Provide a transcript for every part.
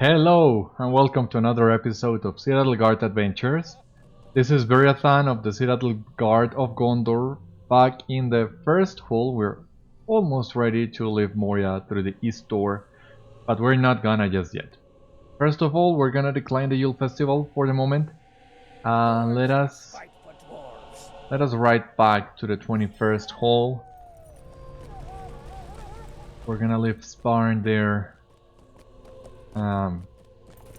Hello and welcome to another episode of Citadel Guard Adventures. This is Beriathan of the Citadel Guard of Gondor. Back in the first hole, we're almost ready to leave Moria through the east door, but we're not gonna just yet. First of all, we're gonna decline the Yule Festival for the moment. Let us ride back to the 21st hole. We're gonna leave Sparn there.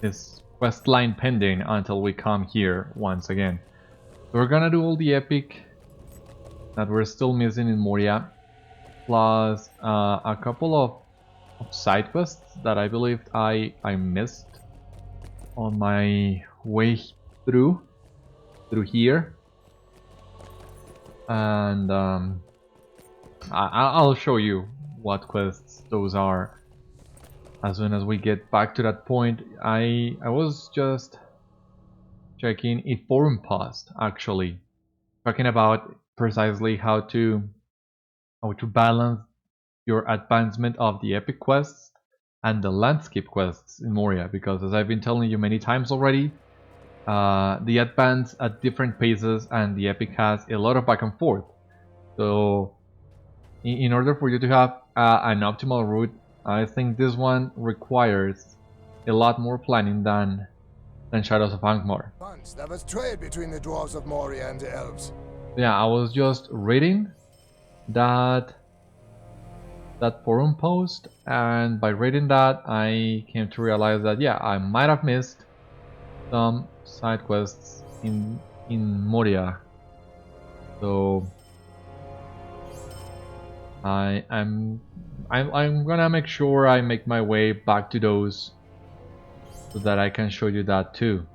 His quest line pending until we come here once again. So we're gonna do all the epic that we're still missing in Moria, plus a couple of side quests that I believed I missed on my way through here, and I'll show you what quests those are as soon as we get back to that point. I was just checking a forum post actually talking about precisely how to balance your advancement of the epic quests and the landscape quests in Moria, because as I've been telling you many times already, they advance at different paces and the epic has a lot of back and forth. So in order for you to have an optimal route, I think this one requires a lot more planning than Shadows of Angmar. There was trade between the Dwarves of Moria and the Elves. Yeah, I was just reading that forum post, and by reading that I came to realize that yeah, I might have missed some side quests in Moria. So I'm gonna make sure I make my way back to those so that I can show you that too.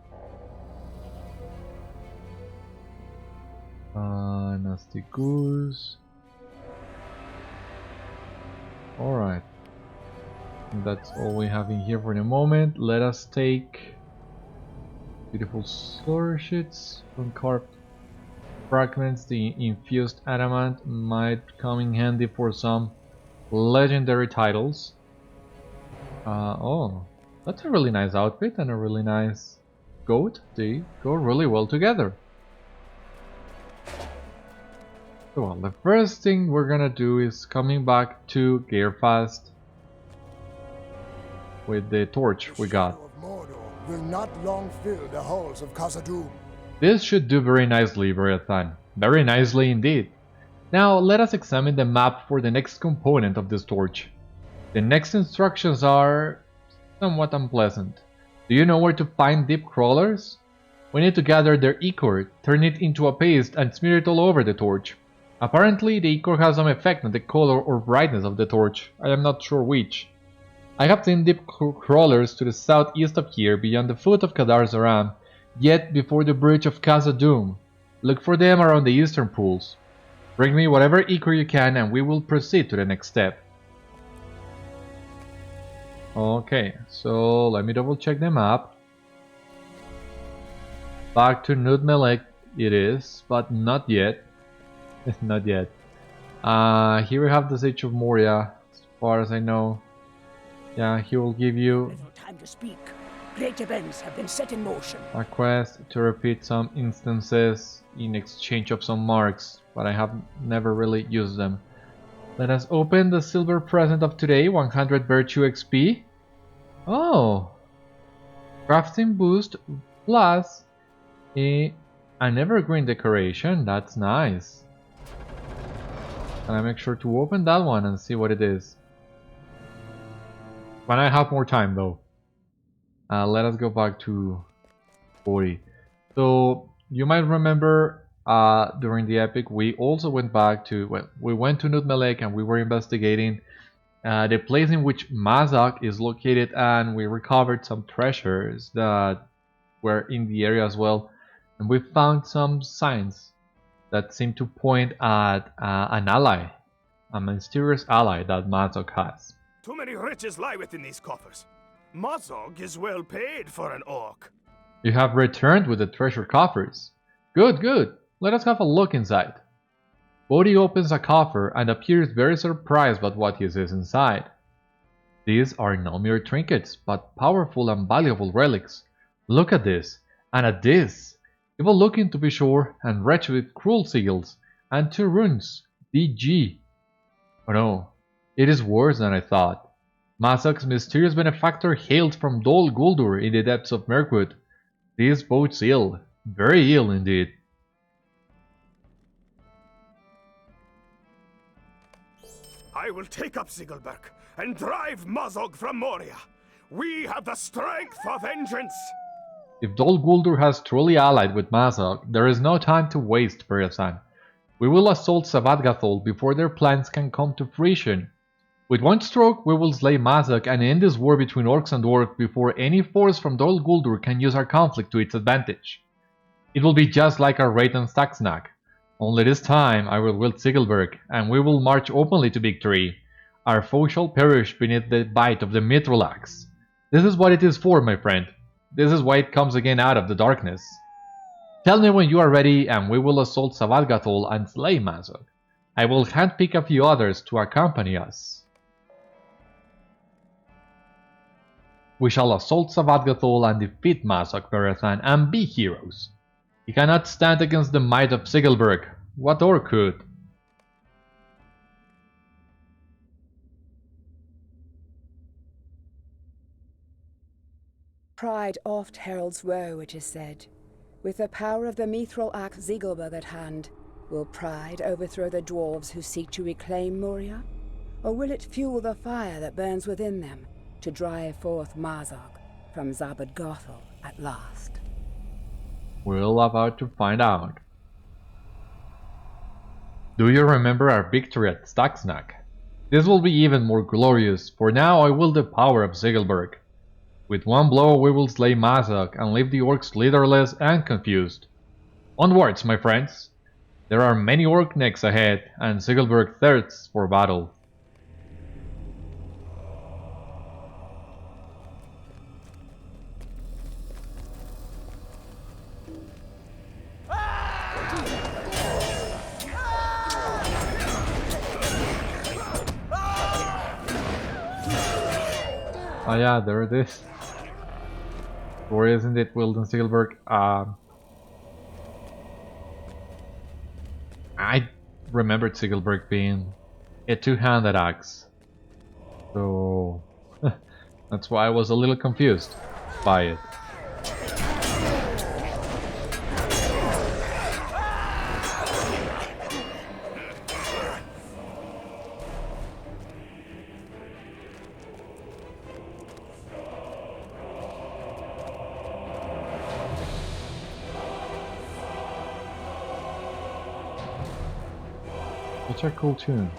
Nasty Goose. Alright. That's all we have in here for the moment. Let us take beautiful sword sheets from carved fragments. The infused adamant might come in handy for some legendary titles. Oh, that's a really nice outfit and a really nice goat. They go really well together. So, well, the first thing we're gonna do is coming back to Gearfast with the torch we got. Will not long fill the halls of Khazad-dûm. This should do very nicely, Beriathan. Very nicely indeed. Now let us examine the map for the next component of this torch. The next instructions are somewhat unpleasant. Do you know where to find deep crawlers? We need to gather their ichor, turn it into a paste and smear it all over the torch. Apparently the ichor has some effect on the color or brightness of the torch. I am not sure which. I have seen deep crawlers to the southeast of here, beyond the foot of Kadar Zaram, yet before the bridge of Khazad-dûm. Look for them around the eastern pools. Bring me whatever ichor you can and we will proceed to the next step. Okay, so let me double check the map. Back to Nudmelek it is, but not yet. Not yet. Here we have the Siege of Moria, as far as I know. Yeah, he will give you little time to speak. Great events have been set in motion. A quest to repeat some instances in exchange of some marks, but I have never really used them. Let us open the silver present of today, 100 virtue XP. Oh! Crafting boost plus an evergreen decoration, that's nice. Can I make sure to open that one and see what it is? When I have more time though. Let us go back to Bori. So you might remember during the epic we also went back to, well, we went to Nudmelek and we were investigating the place in which Mazog is located, and we recovered some treasures that were in the area as well, and we found some signs that seem to point at an ally, a mysterious ally that Mazog has. Too many riches lie within these coffers. Mazog is well paid for an orc. You have returned with the treasure coffers. Good, good. Let us have a look inside. Bori opens a coffer and appears very surprised by what he sees inside. These are no mere trinkets, but powerful and valuable relics. Look at this, and at this! Evil looking to be sure, and wretched with cruel seals, and 2 runes, DG. Oh no, it is worse than I thought. Mazog's mysterious benefactor hailed from Dol Guldur in the depths of Mirkwood. This bodes ill, very ill indeed. I will take up Zigilburk and drive Mazog from Moria. We have the strength for vengeance. If Dol Guldur has truly allied with Mazog, there is no time to waste, Beriathan. We will assault Zabadgathol before their plans can come to fruition. With one stroke, we will slay Mazog and end this war between Orcs and Dwarves before any force from Dol Guldur can use our conflict to its advantage. It will be just like our raid on Staksnak. Only this time I will wield Zigilburk, and we will march openly to victory. Our foe shall perish beneath the bite of the mithril axe. This is what it is for, my friend. This is why it comes again out of the darkness. Tell me when you are ready, and we will assault Zabadgathol and slay Mazog. I will handpick a few others to accompany us. We shall assault Zabadgathol and defeat Mazog, Beriathan, and be heroes. He cannot stand against the might of Zigilburk. What orc could? Pride oft heralds woe, it is said. With the power of the mithril axe Zigilburk at hand, will pride overthrow the dwarves who seek to reclaim Moria? Or will it fuel the fire that burns within them to drive forth Mazog from Zabadgathol at last? We're about to find out. Do you remember our victory at Staksnak? This will be even more glorious, for now I wield the power of Zigilburk. With one blow we will slay Mazog and leave the orcs leaderless and confused. Onwards, my friends! There are many orc necks ahead, and Zigilburk thirsts for battle. Oh yeah, there it is. Or isn't it wielding Zigilburk? I remembered Zigilburk being a 2-handed axe. So that's why I was a little confused by it. Such a cool tune.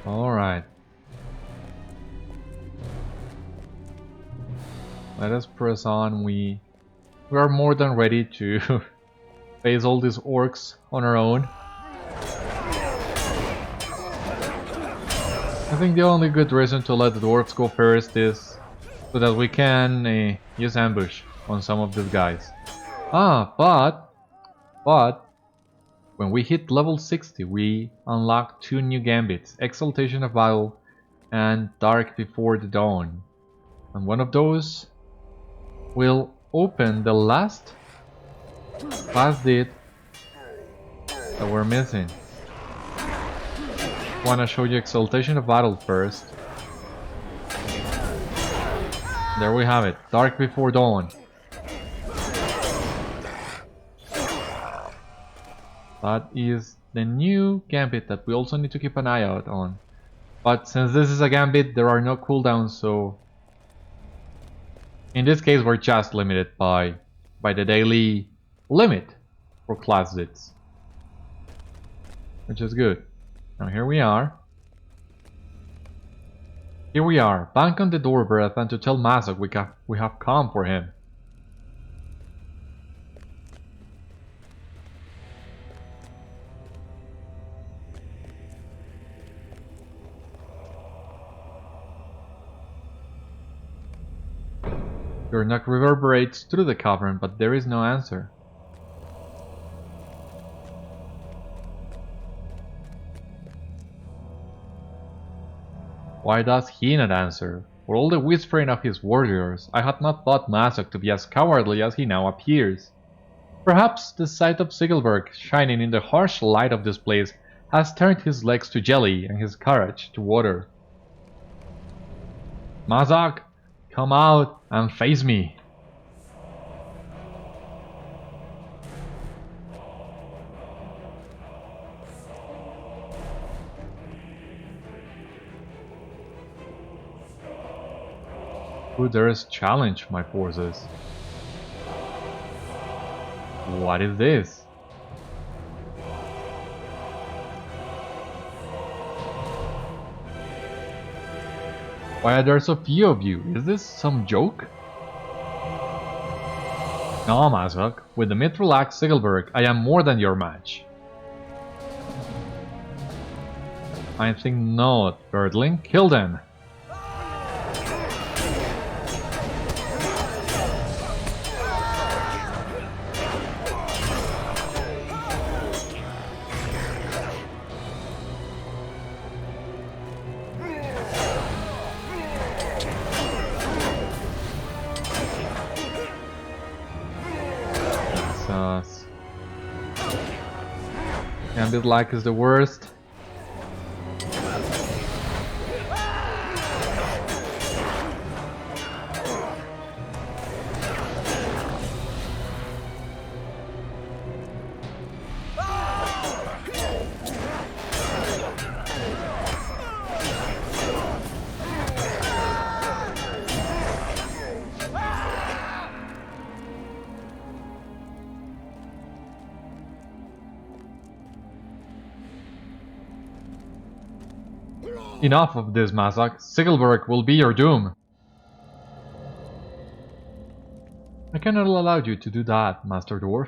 Alright. Let us press on. We are more than ready to face all these orcs on our own. I think the only good reason to let the dwarves go first is so that we can use ambush on some of these guys. But when we hit level 60, we unlock 2 new gambits, Exaltation of Battle and Dark Before the Dawn. And one of those will open the last deed that we're missing. Want to show you Exaltation of Battle first. There we have it. Dark before dawn. That is the new gambit that we also need to keep an eye out on. But since this is a gambit, there are no cooldowns, so in this case we're just limited by the daily limit for class hits, which is good. Now here we are. Here we are. Bank on the door, Beriathan, to tell Mazog we have come for him. Your knock reverberates through the cavern, but there is no answer. Why does he not answer? For all the whispering of his warriors, I had not thought Mazog to be as cowardly as he now appears. Perhaps the sight of Zigilburk shining in the harsh light of this place has turned his legs to jelly and his courage to water. Mazog, come out and face me. Who dares challenge my forces? What is this? Why are there so few of you? Is this some joke? No, Mazog. With the mithril axe Zigilburk, I am more than your match. I think not, Birdling. Kill them! Gambit like is the worst. Enough of this, Mazog. Zigilburk will be your doom. I cannot allow you to do that, Master Dwarf.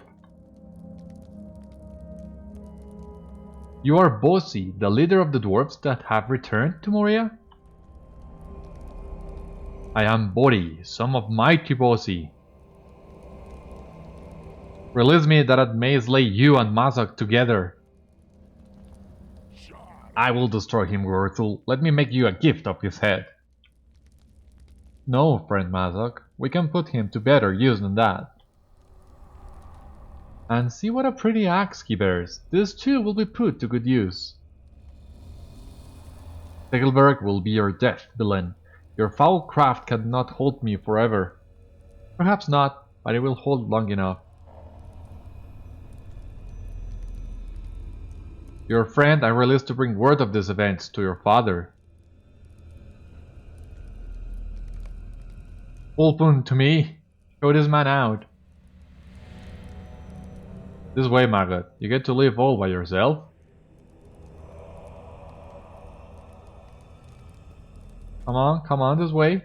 You are Bosi, the leader of the dwarves that have returned to Moria? I am Bori, son of mighty Bosi. Release me that I may slay you and Mazog together. I will destroy him, Gorothúl. Let me make you a gift of his head. No, friend Mazog. We can put him to better use than that. And see what a pretty axe he bears. This too will be put to good use. Zigilburk will be your death, villain. Your foul craft cannot hold me forever. Perhaps not, but it will hold long enough. Your friend I released to bring word of these events to your father. Fulpun to me. Show this man out. This way, Maggot. You get to live all by yourself. Come on this way.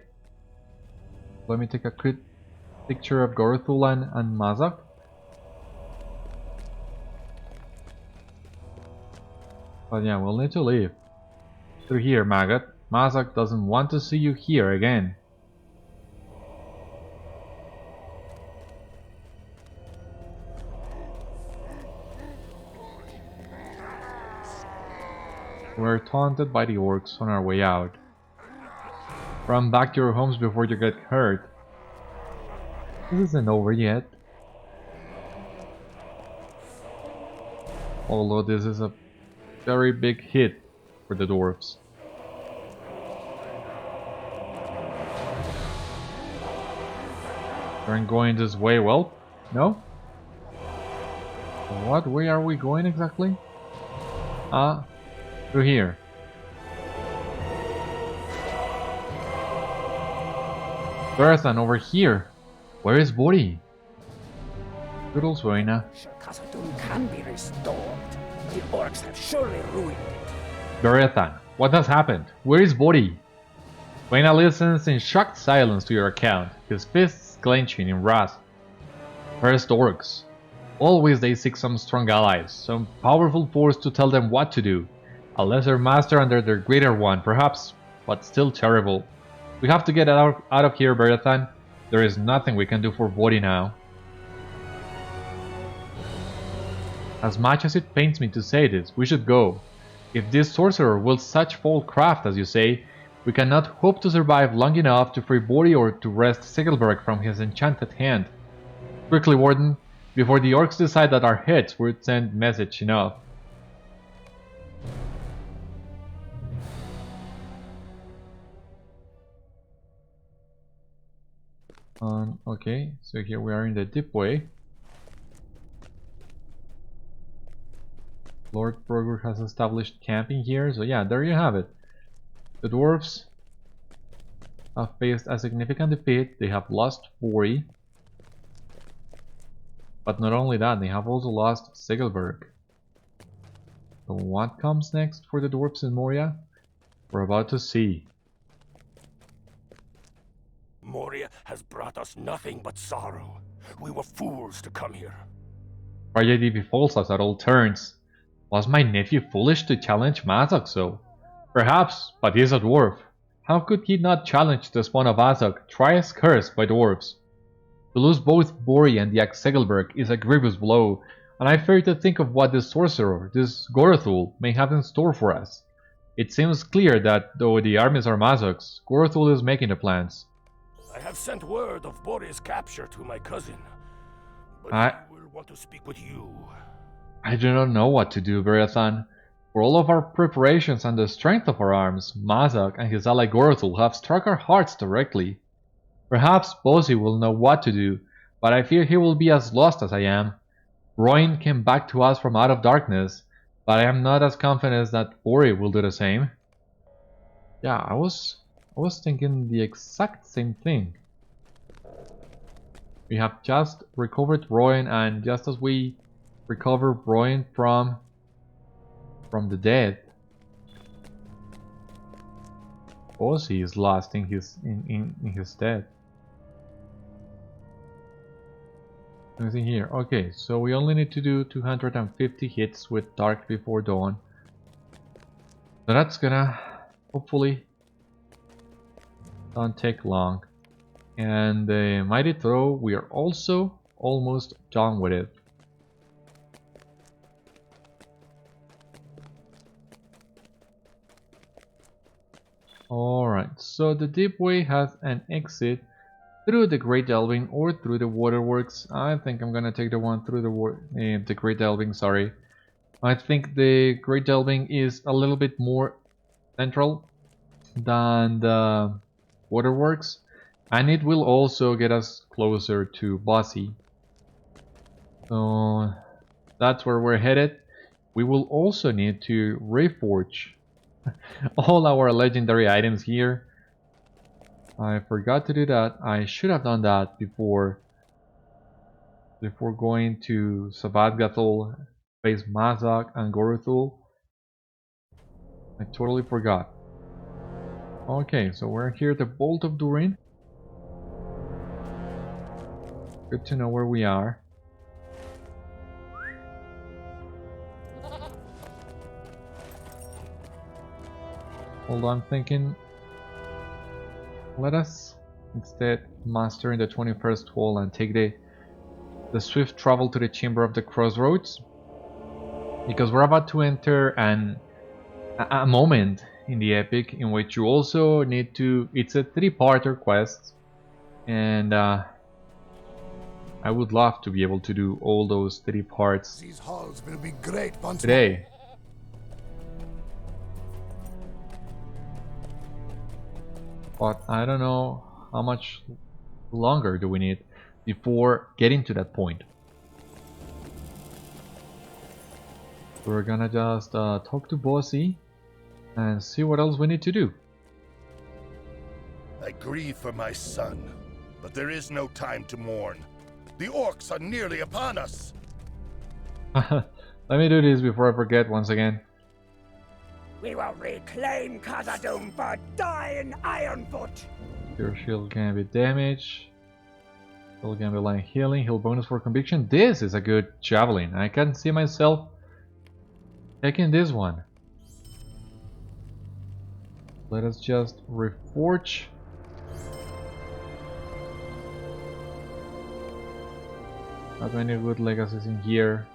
Let me take a quick picture of Gorothúl and Mazog. But yeah, we'll need to leave. Through here, Maggot. Mazog doesn't want to see you here again. We're taunted by the orcs on our way out. Run back to your homes before you get hurt. This isn't over yet. Although this is a very big hit for the dwarves. Aren't going this way, well? No? What way are we going exactly? Through here. Beriathan, over here. Where is Bori? Toodles, Voina. Khazad-dûm can be restored. The Orcs have surely ruined it. Beriathan, what has happened? Where is Bori? Voina listens in shocked silence to your account, his fists clenching in wrath. First Orcs. Always they seek some strong allies, some powerful force to tell them what to do. A lesser master under their greater one, perhaps, but still terrible. We have to get out of here, Beriathan. There is nothing we can do for Bori now. As much as it pains me to say this, we should go. If this sorcerer wields such foul craft as you say, we cannot hope to survive long enough to free Bori or to wrest Zigilburk from his enchanted hand. Quickly, Warden, before the Orcs decide that our heads would send message enough. Okay, so here we are in the deep way. Lord Brogur has established camping here, so yeah, there you have it. The Dwarves have faced a significant defeat. They have lost Bori. But not only that, they have also lost Zigilburk. So what comes next for the Dwarves in Moria? We're about to see. Moria has brought us nothing but sorrow. We were fools to come here. Tragedy befalls us at all turns. Was my nephew foolish to challenge Mazog so? Perhaps, but he is a dwarf. How could he not challenge the spawn of Mazog, thrice cursed by dwarves? To lose both Bori and the Zigilburk is a grievous blow, and I fear to think of what this sorcerer, this Gorothúl, may have in store for us. It seems clear that, though the armies are Mazog's, Gorothúl is making the plans. I have sent word of Bori's capture to my cousin, but he will want to speak with you. I do not know what to do, Beriathan. For all of our preparations and the strength of our arms, Mazog and his ally Gorothúl have struck our hearts directly. Perhaps Bosi will know what to do, but I fear he will be as lost as I am. Roin came back to us from out of darkness, but I am not as confident that Bori will do the same. Yeah, I was thinking the exact same thing. We have just recovered Roin, and just as we recover Roin from the dead, Bosi is lost in his death. Anything here? Okay, so we only need to do 250 hits with Dark Before Dawn. So that's gonna hopefully don't take long. And the Mighty Throw, we are also almost done with it. Alright, so the Deep Way has an exit through the Great Delving or through the Waterworks. I think I'm gonna take the one through the Great Delving, sorry. I think the Great Delving is a little bit more central than the Waterworks, and it will also get us closer to Bosi. So that's where we're headed. We will also need to reforge all our legendary items here. I forgot to do that. I should have done that before going to Zabadgathol, face Mazog and Gorothúl. I totally forgot. Okay, so we're here at the Bolt of Durin. Good to know where we are. Hold on, thinking. Let us instead master in the 21st hole and take the swift travel to the Chamber of the Crossroads, because we're about to enter a moment in the epic in which you also need to. It's a 3-parter quest, and I would love to be able to do all those 3 parts These halls will be great once today. But I don't know how much longer do we need. before getting to that point. We're gonna just talk to Bossy and see what else we need to do. I grieve for my son, but there is no time to mourn. The Orcs are nearly upon us. Let me do this before I forget once again. We will reclaim Khazad-dûm for dying Ironfoot. Your shield can be damaged. Shield can be line healing. Heal bonus for conviction. This is a good javelin. I can see myself taking this one. Let us just reforge. Not many good legacies in here.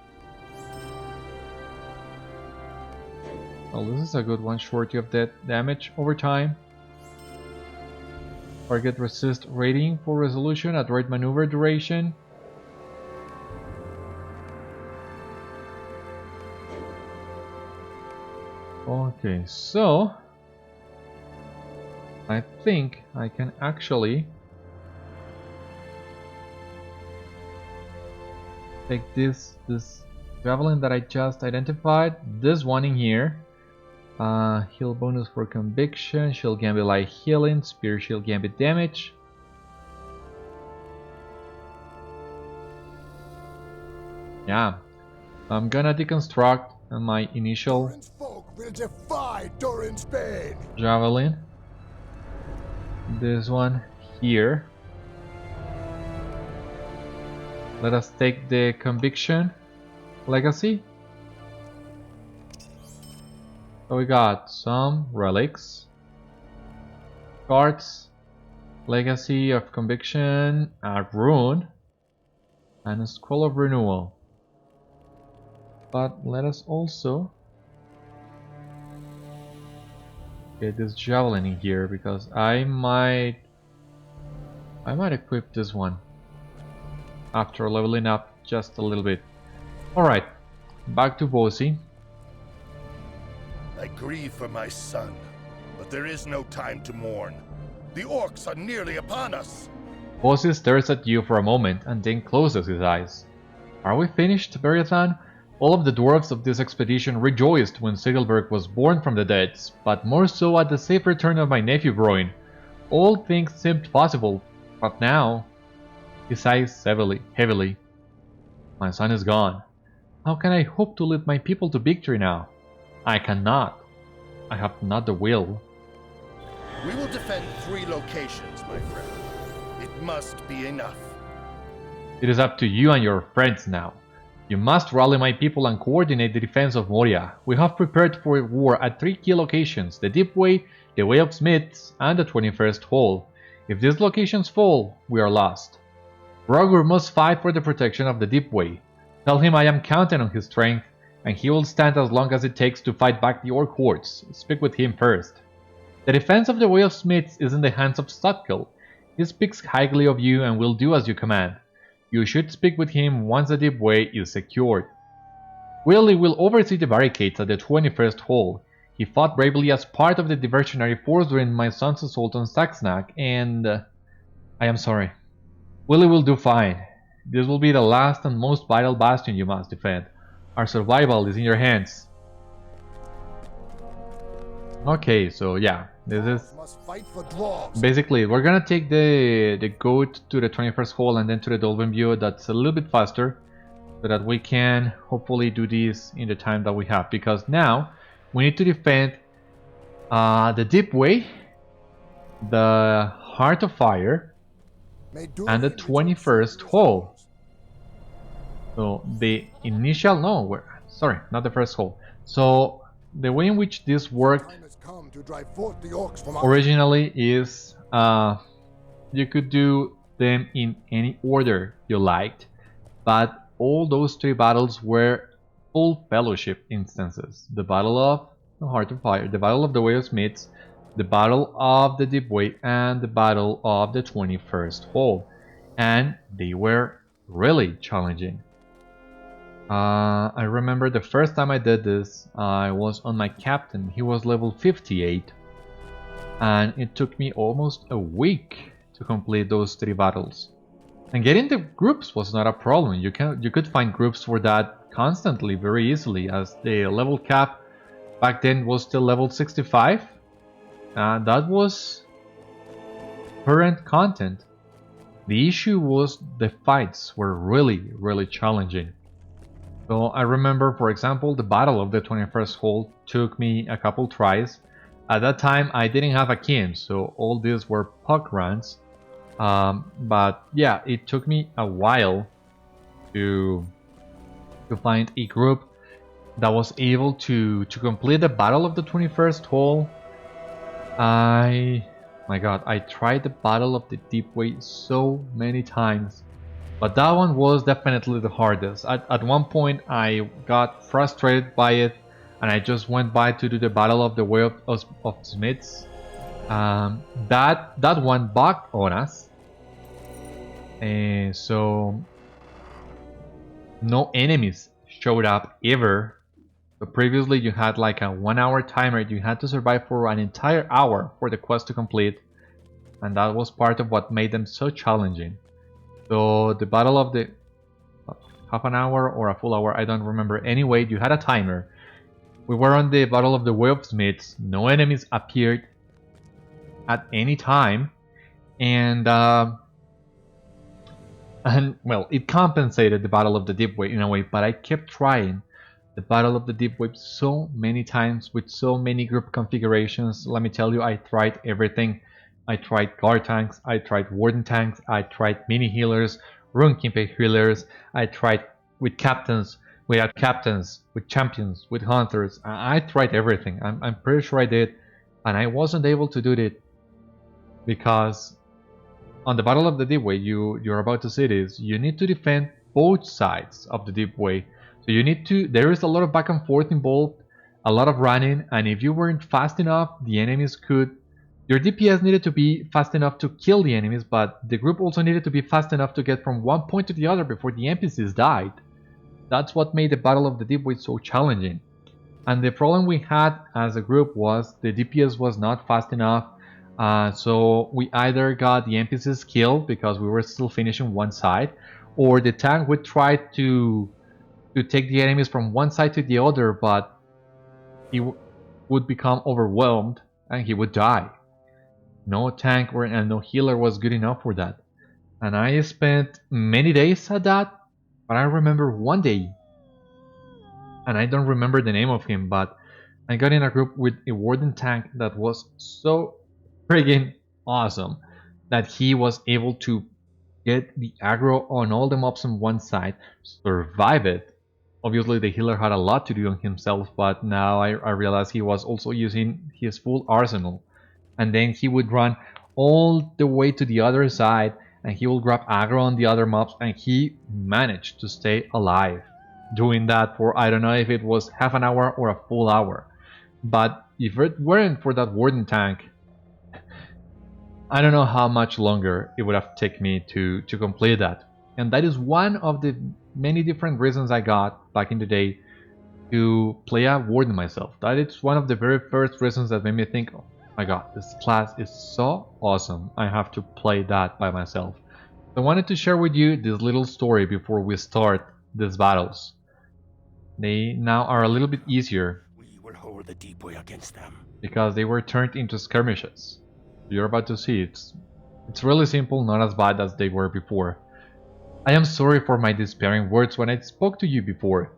Well, this is a good one. Shorty of death damage over time. Target resist rating for resolution, adroit maneuver duration. Okay, so I think I can actually take this javelin that I just identified, this one in here. Heal bonus for conviction, shield can be light healing, spear shield can be damage. Yeah, I'm gonna deconstruct my initial Durin's folk will defy Durin's bane. javelin. This one here. Let us take the conviction legacy. So we got some relics, cards, legacy of conviction, a rune, and a scroll of renewal. But let us also get this javelin in here because I might equip this one after leveling up just a little bit. Alright, back to Bossy. I grieve for my son, but there is no time to mourn. The Orcs are nearly upon us. Bossy stares at you for a moment and then closes his eyes. Are we finished, Beriathan? All of the dwarves of this expedition rejoiced when Zigilburk was born from the dead, but more so at the safe return of my nephew Broin. All things seemed possible, but now... He sighs heavily. My son is gone. How can I hope to lead my people to victory now? I cannot. I have not the will. We will defend 3 locations, my friend. It must be enough. It is up to you and your friends now. You must rally my people and coordinate the defense of Moria. We have prepared for war at 3 key locations, the Deep Way, the Way of Smiths, and the 21st Hall. If these locations fall, we are lost. Rogur must fight for the protection of the Deep Way. Tell him I am counting on his strength, and he will stand as long as it takes to fight back the Orc hordes. Speak with him first. The defense of the Way of Smiths is in the hands of Stutkill. He speaks highly of you and will do as you command. You should speak with him once the Deep Way is secured. Willie will oversee the barricades at the 21st Hall. He fought bravely as part of the diversionary force during my son's assault on Saxnack, and... I am sorry. Willie will do fine. This will be the last and most vital bastion you must defend. Our survival is in your hands. Okay, so yeah, this is... Must fight for dwarves. Basically, we're gonna take the goat to the 21st Hall and then to the Dolben View. That's a little bit faster, so that we can hopefully do this in the time that we have. Because now, we need to defend the Deep Way, the Heart of Fire, and the 21st Hall. So the initial... No, sorry, not the first hall. So the way in which this worked originally is you could do them in any order you liked, but all those 3 battles were full fellowship instances. The Battle of the Heart of Fire, the Battle of the Way of Smiths, the Battle of the Deep Way, and the Battle of the 21st Hall. And they were really challenging. I remember the first time I did this, I was on my captain. He was level 58. And it took me almost a week to complete those 3 battles. And getting the groups was not a problem. You could find groups for that constantly, very easily, as the level cap back then was still level 65. That was current content. The issue was the fights were really challenging. So I remember, for example, the battle of the 21st hole took me a couple tries. At that time, I didn't have a kin, so all these were puck runs. But yeah, it took me a while to find a group that was able to complete the battle of the 21st hole. My god, I tried the battle of the deep way so many times, but that one was definitely the hardest. At one point I got frustrated by it and I just went by to do the battle of the way of Smiths. That one bugged on us, and so no enemies showed up ever. But previously you had like a 1 hour timer, you had to survive for an entire hour for the quest to complete, and that was part of what made them so challenging. So the battle of the half an hour or a full hour, I don't remember. Anyway, you had a timer. We were on the battle of the Way of Smiths, no enemies appeared at any time, and well, it compensated the battle of the Deep Way in a way, but I kept trying the battle of the Deep Wave so many times with so many group configurations. Let me tell you, I tried everything. I tried guard tanks, I tried warden tanks, I tried mini healers, runekeeper healers, I tried with captains, without captains, with champions, with hunters. I tried everything. I'm pretty sure I did, and I wasn't able to do it because on the battle of the Deep Way, you're about to see this, you need to defend both sides of the Deep Way. So you need to, there is a lot of back and forth involved, a lot of running, and if you weren't fast enough, the enemies could, your DPS needed to be fast enough to kill the enemies, but the group also needed to be fast enough to get from one point to the other before the NPCs died. That's what made the Battle of the Deep Way so challenging. And the problem we had as a group was the DPS was not fast enough, so we either got the NPCs killed because we were still finishing one side, or the tank would try to take the enemies from one side to the other, but he would become overwhelmed and he would die. No tank and no healer was good enough for that. And I spent many days at that, but I remember one day, and I don't remember the name of him, but I got in a group with a warden tank that was so friggin' awesome that he was able to get the aggro on all the mobs on one side, survive it. Obviously the healer had a lot to do on himself, but now I realized he was also using his full arsenal. And then he would run all the way to the other side and he will grab aggro on the other mobs, and he managed to stay alive doing that for, I don't know if it was half an hour or a full hour. But if it weren't for that warden tank, I don't know how much longer it would have taken me to complete that. And that is one of the many different reasons I got back in the day to play a warden myself. That is one of the very first reasons that made me think, oh my god, this class is so awesome, I have to play that by myself. So I wanted to share with you this little story before we start these battles. They now are a little bit easier. We will hold the Deep Way against them, because they were turned into skirmishes. You're about to see it's really simple, not as bad as they were before. I am sorry for my despairing words when I spoke to you before.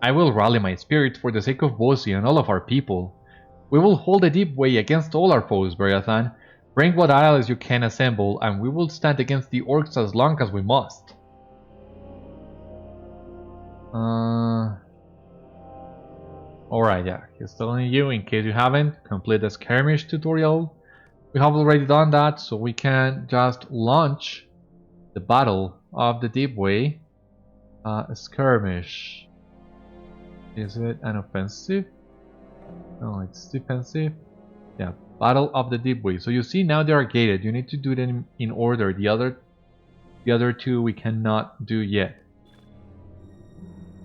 I will rally my spirit for the sake of Bosi and all of our people. We will hold the Deep Way against all our foes, Beriathan. Bring what allies you can assemble, and we will stand against the Orcs as long as we must. Alright, yeah, he's telling you, in case you haven't, complete the skirmish tutorial. We have already done that, so we can just launch the Battle of the Deep Way. Skirmish. Is it an offensive? No, it's defensive. Yeah, Battle of the Deep Way. So you see now they are gated. You need to do them in order. The other two we cannot do yet.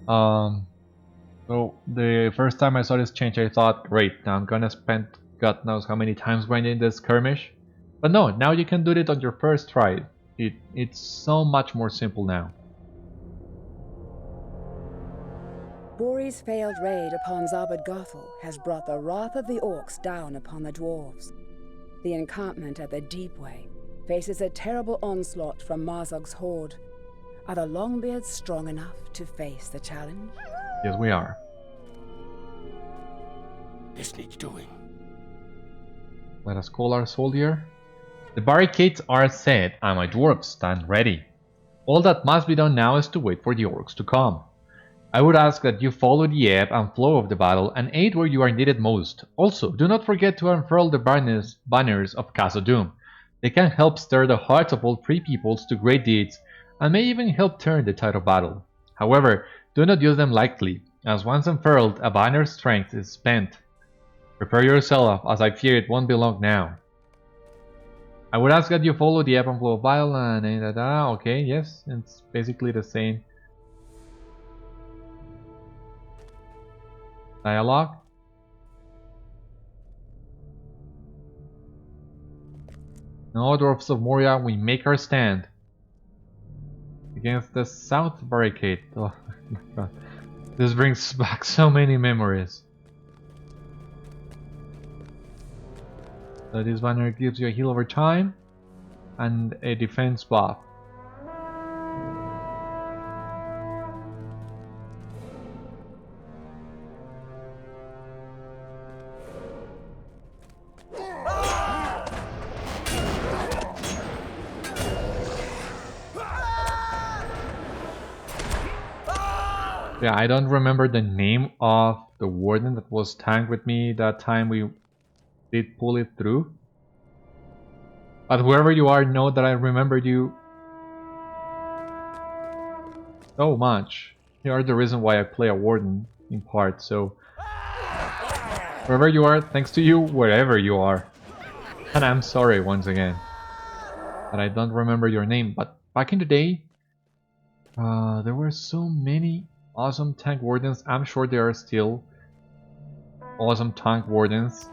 So the first time I saw this change, I thought, great, now I'm gonna spend God knows how many times grinding this skirmish. But no, now you can do it on your first try. it's so much more simple now. Bori's failed raid upon Zabadgathol has brought the wrath of the Orcs down upon the Dwarves. The encampment at the Deepway faces a terrible onslaught from Mazog's horde. Are the Longbeards strong enough to face the challenge? Yes, we are. This needs doing. Let us call our soldier. The barricades are set and my dwarves stand ready. All that must be done now is to wait for the orcs to come. I would ask that you follow the ebb and flow of the battle and aid where you are needed most. Also, do not forget to unfurl the banners of Khazad-dûm. They can help stir the hearts of all free peoples to great deeds and may even help turn the tide of battle. However, do not use them lightly, as once unfurled, a banner's strength is spent. Prepare yourself, as I fear it won't be long now. I would ask that you follow the ebb and flow of battle and okay, yes, it's basically the same dialogue. Now, Dwarves of Moria, we make our stand against the south barricade. Oh my god, this brings back so many memories. So this banner gives you a heal over time and a defense buff. Yeah, I don't remember the name of the warden that was tanked with me that time we did pull it through. But whoever you are, know that I remembered you so much. You are the reason why I play a warden, in part, so... Wherever you are, thanks to you, wherever you are. And I'm sorry once again that I don't remember your name, but back in the day, there were so many awesome tank wardens. I'm sure there are still awesome tank wardens,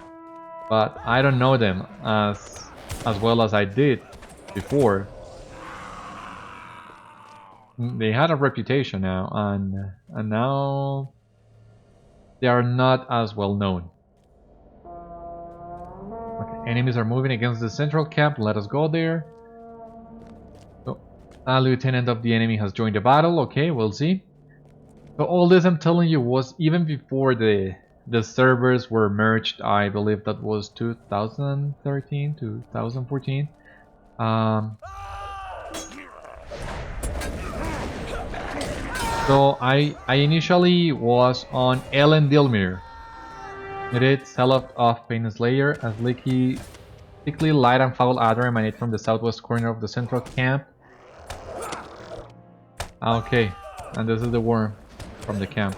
but I don't know them as well as I did before. They had a reputation now, and now they are not as well known. Okay, enemies are moving against the central camp. Let us go there. So, a lieutenant of the enemy has joined the battle. Okay, we'll see. So all this I'm telling you was even before the servers were merged. I believe that was 2013, 2014. So I initially was on Elendilmir. It is Sellout of Painslayer, as thickly light and foul adder emanate from the southwest corner of the central camp. Okay, and this is the worm from the camp.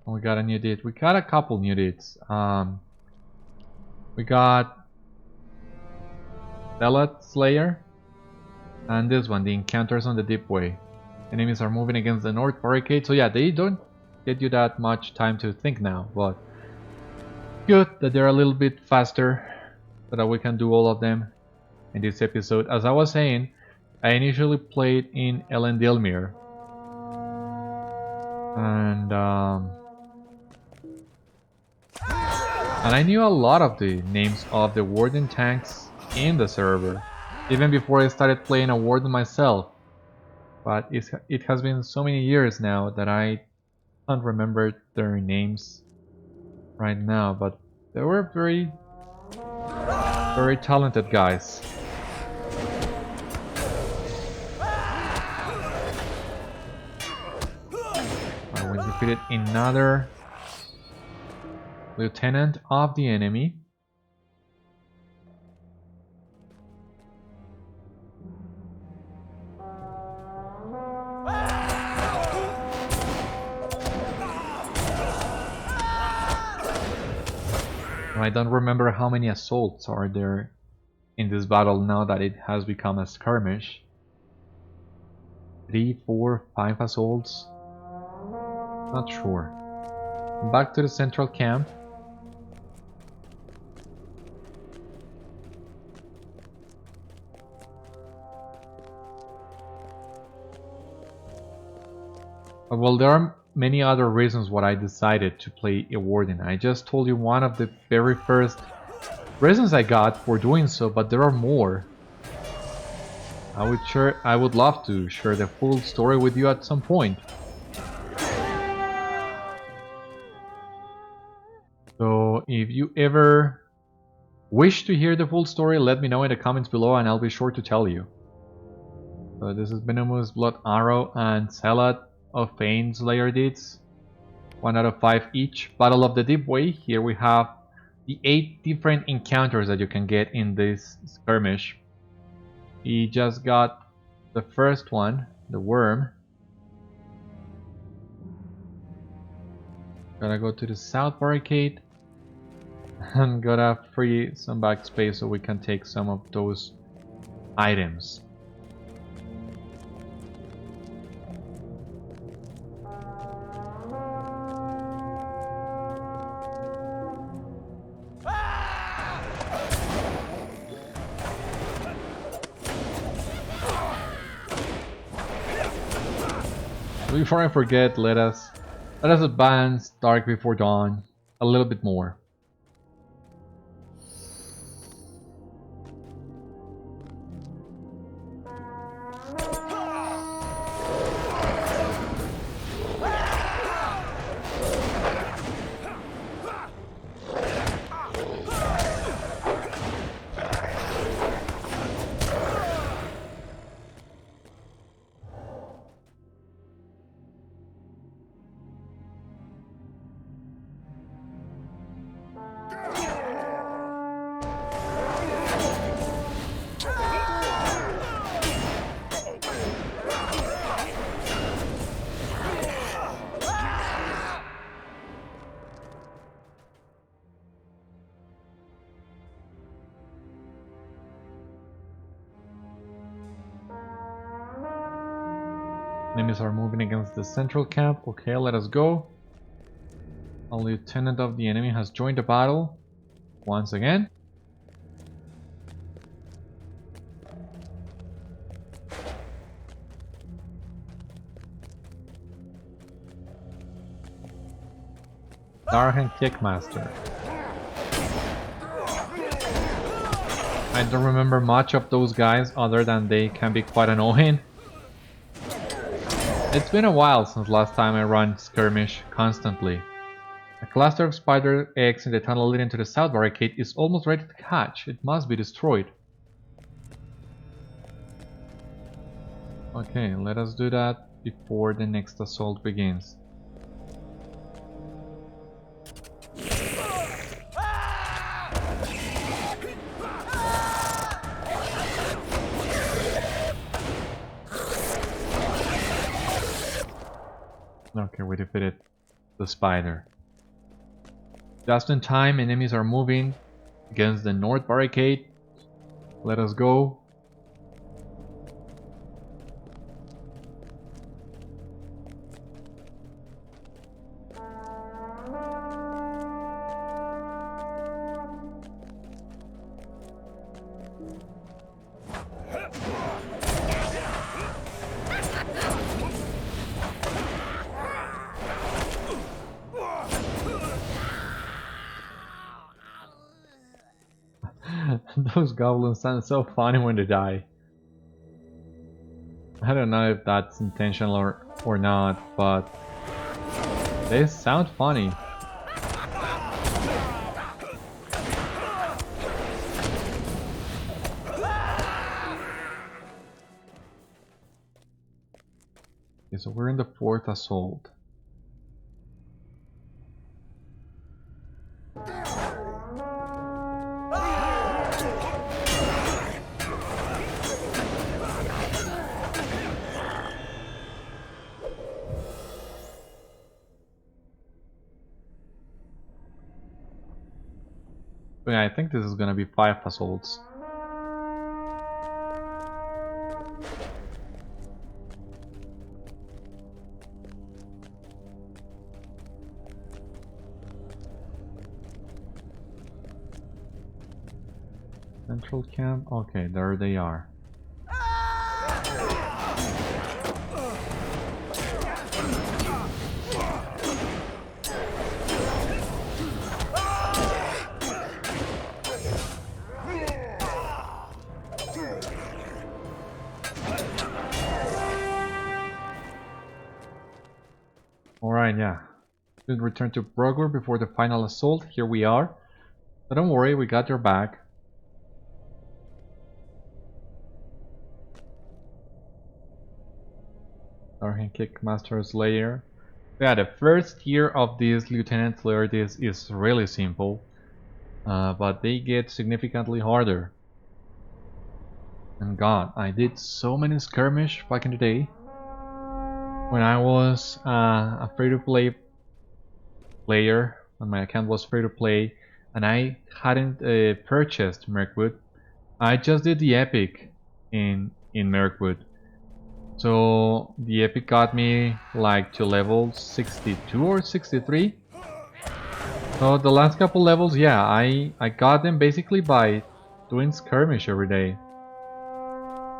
We got a new deed. We got a couple new deeds. We got Zealot Slayer, and this one, the Encounters on the Deep Way. Enemies are moving against the north barricade, so yeah, they don't get you that much time to think now, but good that they're a little bit faster so that we can do all of them in this episode. As I was saying, I initially played in Elendilmir, and I knew a lot of the names of the warden tanks in the server, even before I started playing a warden myself. But it has been so many years now that I don't remember their names right now, but they were very talented guys. We defeated another lieutenant of the enemy. I don't remember how many assaults are there in this battle now that it has become a skirmish. 3, 4, 5 assaults? Not sure. Back to the central camp. Well, there are many other reasons why I decided to play a warden. I just told you one of the very first reasons I got for doing so, but there are more. I would love to share the full story with you at some point. So if you ever wish to hear the full story, let me know in the comments below and I'll be sure to tell you. So this is Venomous, Blood Arrow, and Salad of Pain Slayer Deeds. 1 out of 5 each. Battle of the Deep Way. Here we have the 8 different encounters that you can get in this skirmish. We just got the first one, the worm. Gotta go to the south barricade and gotta free some backspace so we can take some of those items. Before I forget, let us advance Dark Before Dawn a little bit more. Enemies are moving against the central camp. Okay, let us go. A lieutenant of the enemy has joined the battle once again. Darhan Kickmaster. I don't remember much of those guys other than they can be quite annoying. It's been a while since last time I ran skirmish constantly. A cluster of spider eggs in the tunnel leading to the south barricade is almost ready to hatch. It must be destroyed. Okay, let us do that before the next assault begins. Okay, we defeated the spider. Just in time, enemies are moving against the north barricade. Let us go. Those goblins sound so funny when they die. I don't know if that's intentional or not, but they sound funny. Okay, so we're in the 4th assault. Yeah, I think this is gonna be 5 assaults. Central camp? Okay, there they are. Alright, yeah. Should return to Brogur before the final assault. Here we are. But don't worry, we got your back. Darhan Kick Master Slayer. Yeah, the first tier of this Lieutenant Slayer is really simple. But they get significantly harder. And god, I did so many skirmish back in the day. When I was a free-to-play player, when my account was free-to-play, and I hadn't purchased Mirkwood, I just did the epic in Mirkwood. So the epic got me like to level 62 or 63. So the last couple levels, yeah, I got them basically by doing skirmish every day.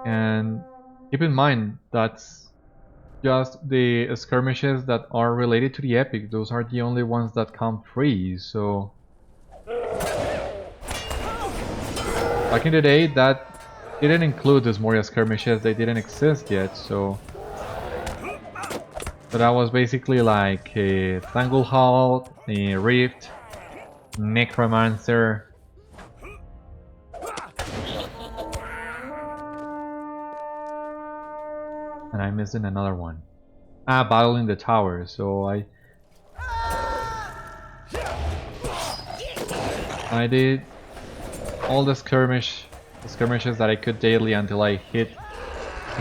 And keep in mind, that's just the skirmishes that are related to the epic. Those are the only ones that come free, so... Back in the day, that didn't include those Moria skirmishes, they didn't exist yet, so... So that was basically like a Stranglehold, a Rift, Necromancer... And I'm missing another one. Battle in the tower, so I did all the skirmishes that I could daily until I hit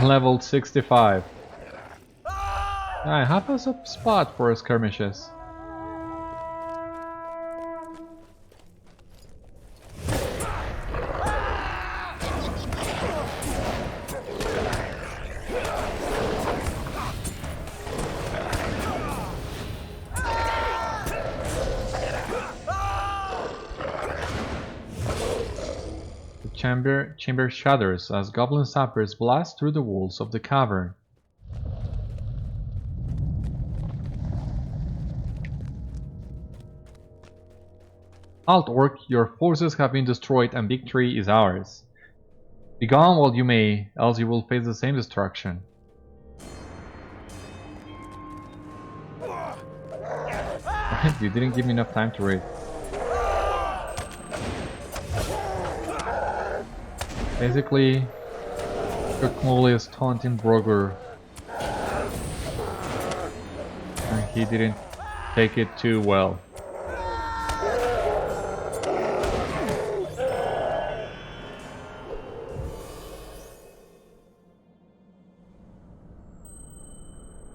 level 65. I have a spot for skirmishes. Chamber shudders as goblin sappers blast through the walls of the cavern. Halt, Orc, your forces have been destroyed and victory is ours. Be gone while you may, else you will face the same destruction. You didn't give me enough time to read. Basically, Kirkmole is taunting Brogur, and he didn't take it too well.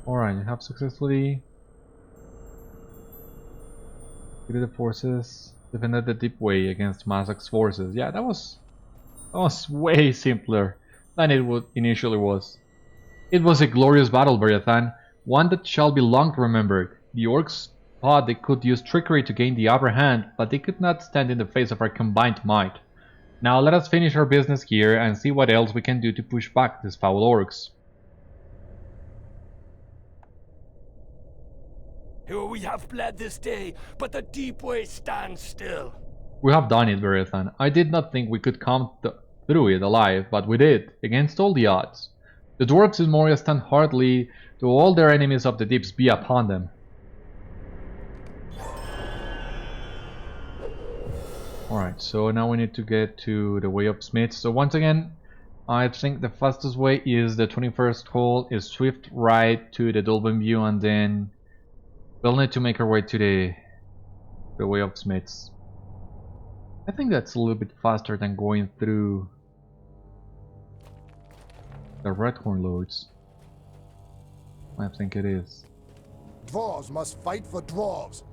Alright, you have successfully defeated the forces, defended the deep way against Mazog's forces. Yeah, that was way simpler than it initially was. It was a glorious battle, Beriathan, one that shall be long remembered. The Orcs thought they could use trickery to gain the upper hand, but they could not stand in the face of our combined might. Now let us finish our business here and see what else we can do to push back these foul Orcs. Here we have bled this day, but the deep way stands still. We have done it, Beriathan. I did not think we could come through it alive, but we did, against all the odds. The Dwarves in Moria stand hardly, though all their enemies of the deeps be upon them. Alright, so now we need to get to the Way of Smiths. So once again, I think the fastest way is the 21st hole, is swift right to the Dolben View, and then we'll need to make our way to the Way of Smiths. I think that's a little bit faster than going through the Redhorn Lords. I think it is. Dwarves must fight for dwarves.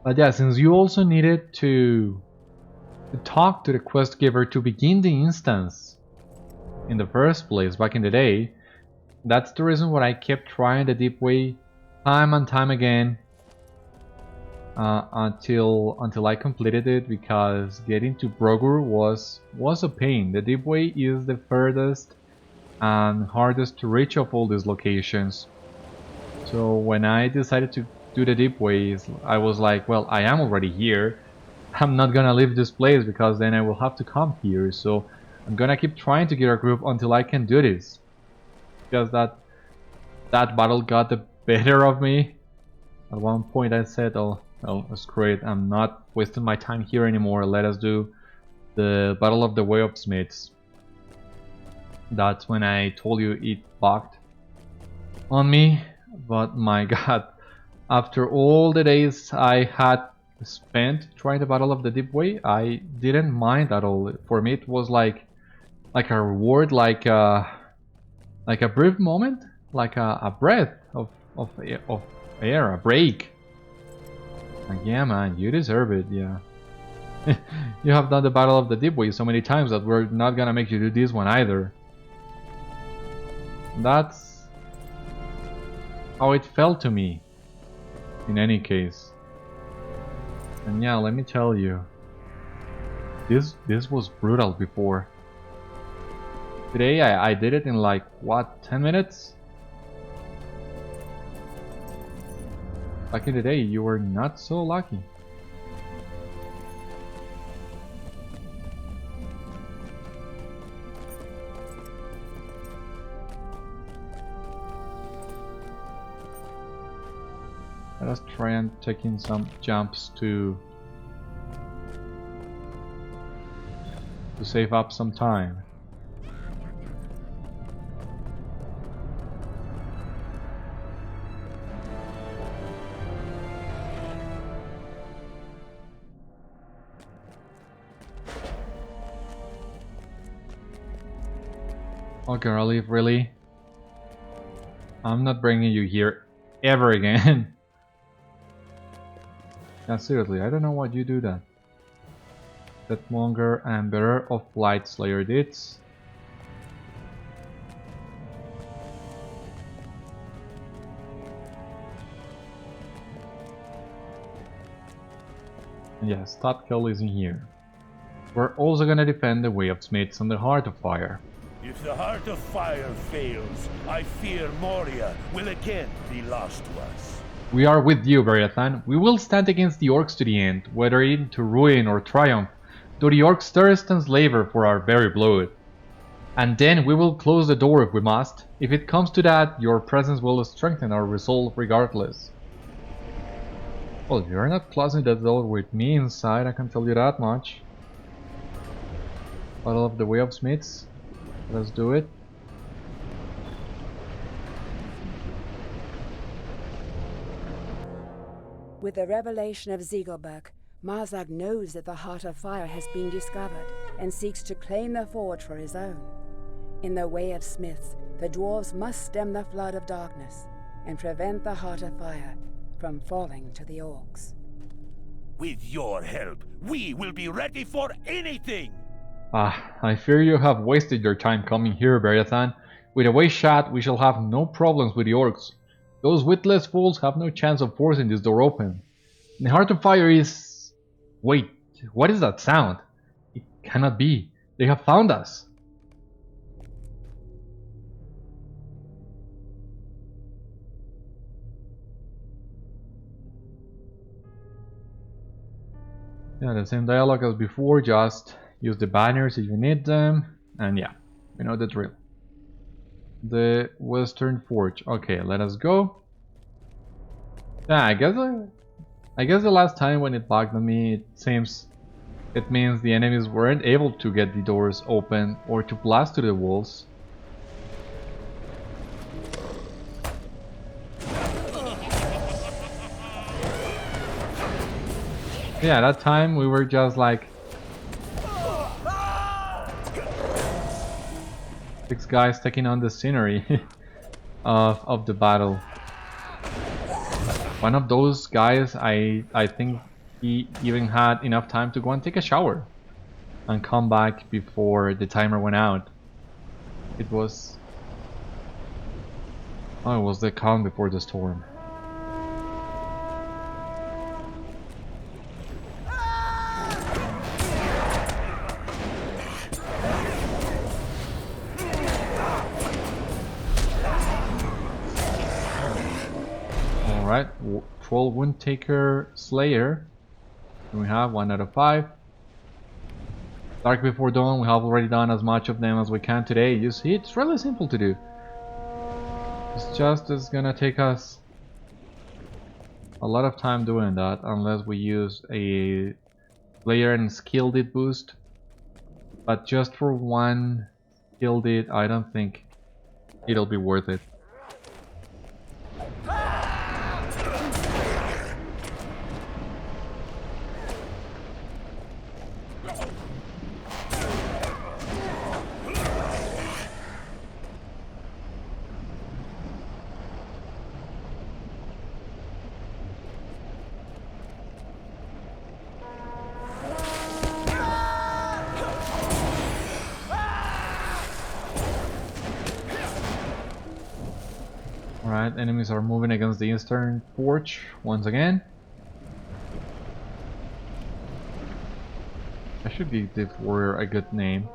But yeah, since you also needed to talk to the quest giver to begin the instance in the first place back in the day, that's the reason why I kept trying the deep way time and time again until I completed it, because getting to Brogur was a pain. The deep way is the furthest and hardest to reach of all these locations. So when I decided to do the deep ways, I was like, well, I am already here. I'm not gonna leave this place because then I will have to come here. So I'm gonna keep trying to get a group until I can do this. Because that battle got the better of me. At one point I said, oh screw it, I'm not wasting my time here anymore. Let us do the Battle of the Way of Smiths. That's when I told you it bugged on me. But my god, after all the days I had spent trying the Battle of the Deep Way, I didn't mind at all. For me it was like a reward, like a brief moment, like a breath of air, a break. Like, yeah man, you deserve it, yeah. You have done the Battle of the Deep Way so many times that we're not gonna make you do this one either. That's how it felt to me, in any case. And yeah, let me tell you, this was brutal before. Today I did it in like, what, 10 minutes? Back in the day, you were not so lucky. Let us try and take in some jumps to save up some time. Okay, Olive, really? I'm not bringing you here ever again. Yeah, seriously, I don't know why you do that. Deathmonger and Bearer of Light Slayer Dits. Yes, top kill is in here. We're also gonna defend the Way of Smiths and the Heart of Fire. If the Heart of Fire fails, I fear Moria will again be lost to us. We are with you, Beriathan. We will stand against the Orcs to the end, whether into ruin or triumph, though the Orcs thirst and slaver for our very blood. And then we will close the door if we must. If it comes to that, your presence will strengthen our resolve regardless. Well, you're not closing the door with me inside, I can tell you that much. Battle of the Way of Smiths. Let's do it. With the revelation of Zigilburk, Mazog knows that the Heart of Fire has been discovered and seeks to claim the forge for his own. In the Way of Smiths, the Dwarves must stem the flood of darkness and prevent the Heart of Fire from falling to the Orcs. With your help, we will be ready for anything! I fear you have wasted your time coming here, Beriathan. With a way shot, we shall have no problems with the Orcs. Those witless fools have no chance of forcing this door open. The Heart of Fire is... Wait, what is that sound? It cannot be. They have found us. Yeah, the same dialogue as before, just use the banners if you need them. And yeah, we know the drill. The Western Forge. Okay, let us go. Yeah, I guess the last time when it bugged on me, it means the enemies weren't able to get the doors open or to blast to the walls. Yeah, that time we were just like 6 guys taking on the scenery of the battle. One of those guys, I think he even had enough time to go and take a shower and come back before the timer went out. It was... Oh, it was the calm before the storm. Alright, Troll Wound Taker Slayer. And we have 1 out of 5. Dark Before Dawn, we have already done as much of them as we can today. You see, it's really simple to do. It's gonna take us a lot of time doing that unless we use a player and skill did boost. But just for one skill did, I don't think it'll be worth it. Alright, enemies are moving against the eastern porch once again. I should give this warrior a good name.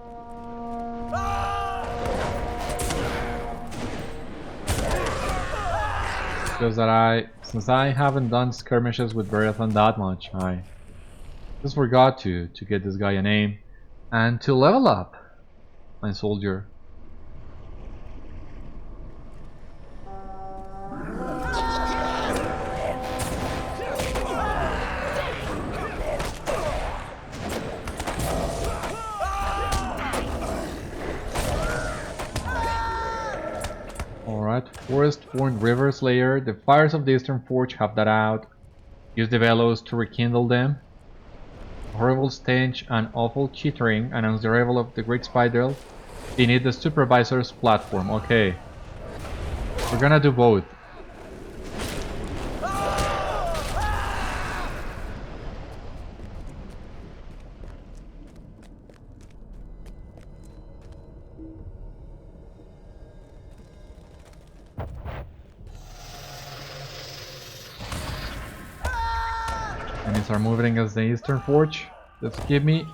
Because since I haven't done skirmishes with Beriathan that much, I just forgot to get this guy a name and to level up my soldier. Forest-born River Slayer, the fires of the Eastern Forge have that out. Use the bellows to rekindle them. A horrible stench and awful chittering announce the arrival of the Great Spider beneath the supervisor's platform. Okay. We're gonna do both. Enemies are moving against the Eastern Forge. Just give me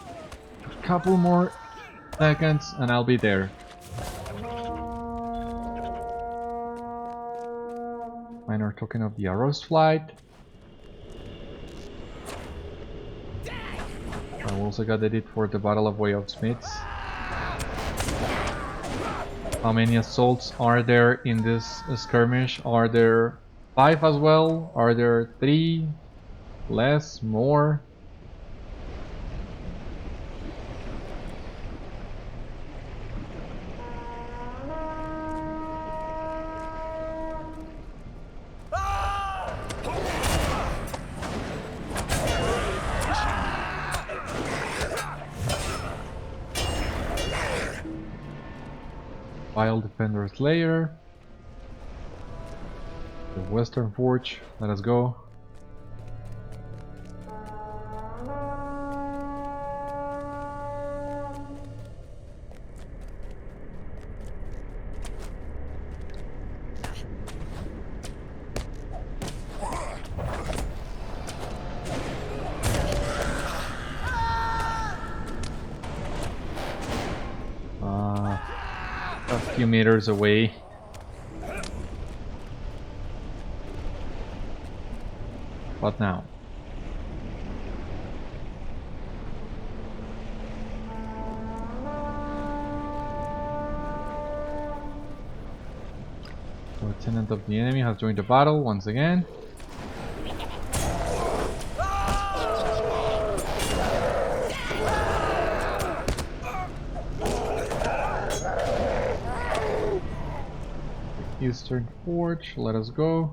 a couple more seconds and I'll be there. Minor token of the Arrow's Flight. I also got the deed for the Battle of Way of Smiths. How many assaults are there in this skirmish? Are there 5 as well? Are there 3? Less? More? Vile Defender's Lair. The Western Forge. Let us go. Few meters away. What now? Lieutenant of the enemy has joined the battle once again. Eastern Forge, let us go.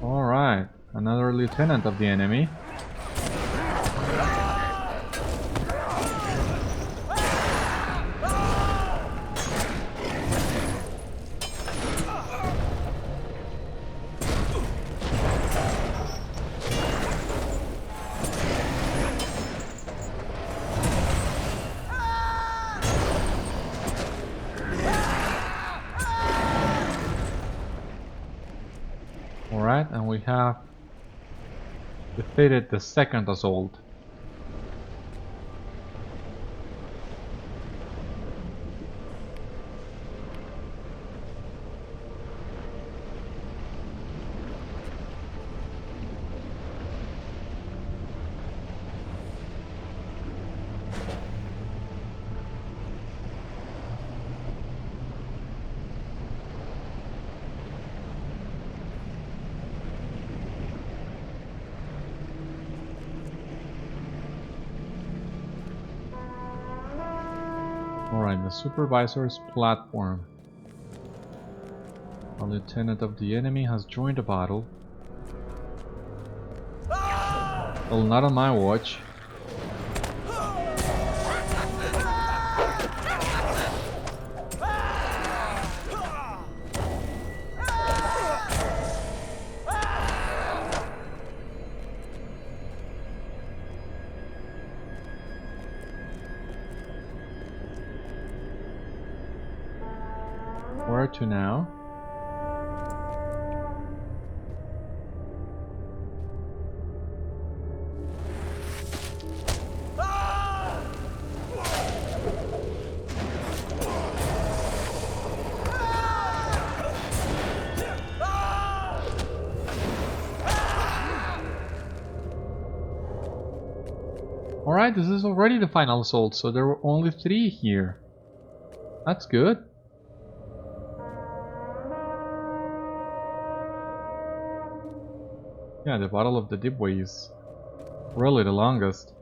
Alright, another lieutenant of the enemy. have defeated the second assault. Alright, the supervisor's platform. A lieutenant of the enemy has joined the battle. Well, not on my watch. Where to now? Alright, this is already the final assault, so there were only 3 here. That's good. Yeah, the Battle of the Deepway is really the longest.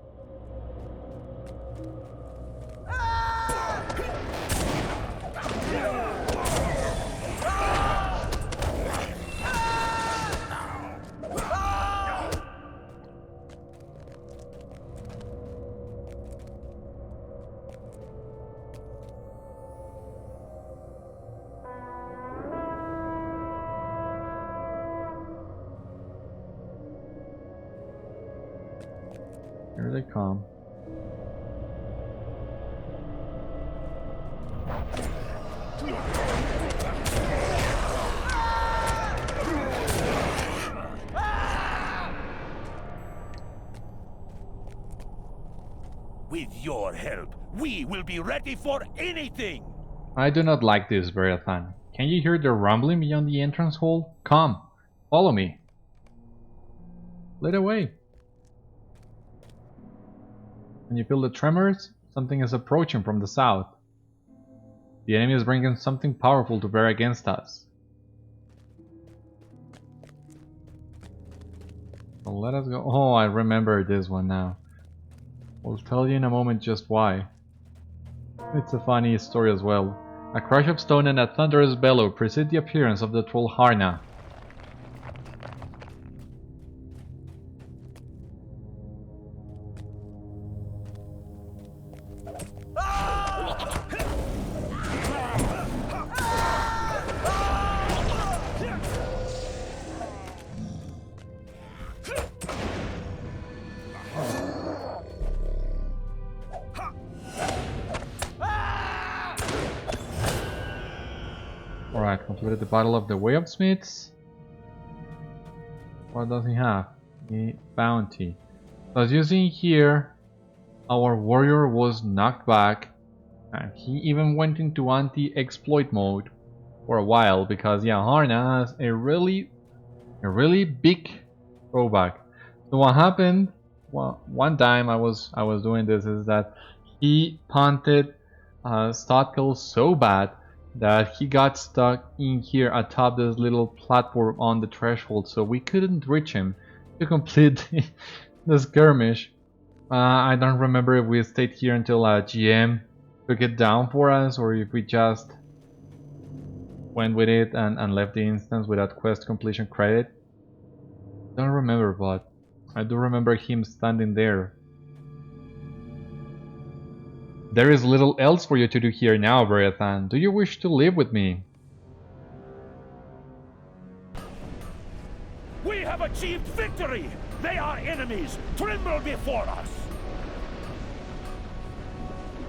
Here they come. With your help, we will be ready for anything! I do not like this, Beriathan. Can you hear the rumbling beyond the entrance hall? Come, follow me. Lead away. When you feel the tremors, something is approaching from the south. The enemy is bringing something powerful to bear against us. So let us go. Oh, I remember this one now. I'll tell you in a moment just why. It's a funny story as well. A crash of stone and a thunderous bellow precede the appearance of the troll Harna. Alright, completed the Battle of the Way of Smiths. What does he have? The bounty. So as you see here, our warrior was knocked back, and he even went into anti-exploit mode for a while because yeah, Harna has a really big throwback. So what happened? Well, one time I was doing this is that he punted Stotkill so bad that he got stuck in here atop this little platform on the threshold, so we couldn't reach him to complete the skirmish. I don't remember if we stayed here until GM took it down for us, or if we just went with it and left the instance without quest completion credit. Don't remember, but I do remember him standing there. There is little else for you to do here now, Beriathan. Do you wish to live with me? We have achieved victory! They are enemies! Tremble before us!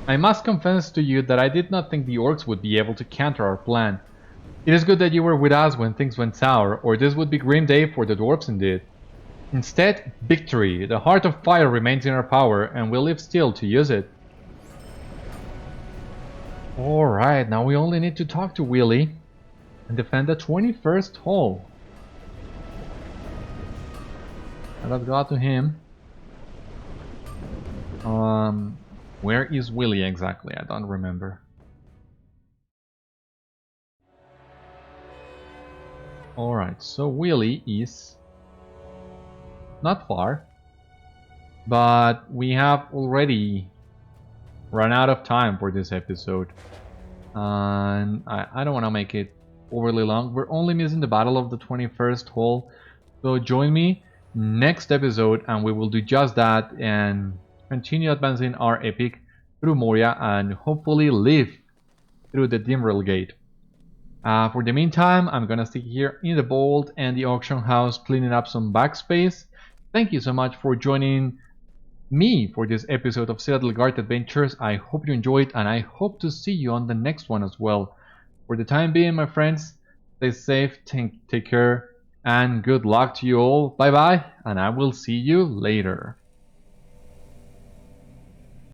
I must confess to you that I did not think the Orcs would be able to counter our plan. It is good that you were with us when things went sour, or this would be grim day for the dwarves indeed. Instead, victory. The heart of fire remains in our power, and we live still to use it. Alright, now we only need to talk to Willie and defend the 21st hole. And let's go out to him. Where is Willie exactly? I don't remember. Alright, so Willie is not far, but we have already run out of time for this episode. And I don't want to make it overly long. We're only missing the battle of the 21st hole. So join me next episode and we will do just that and continue advancing our epic through Moria and hopefully live through the Dimril Gate. For the meantime, I'm gonna stick here in the vault and the auction house cleaning up some backspace. Thank you so much for joining me for this episode of Citadel Guard Adventures. I hope you enjoyed and I hope to see you on the next one as well. For the time being, my friends, stay safe, take care, and good luck to you all. Bye bye, and I will see you later.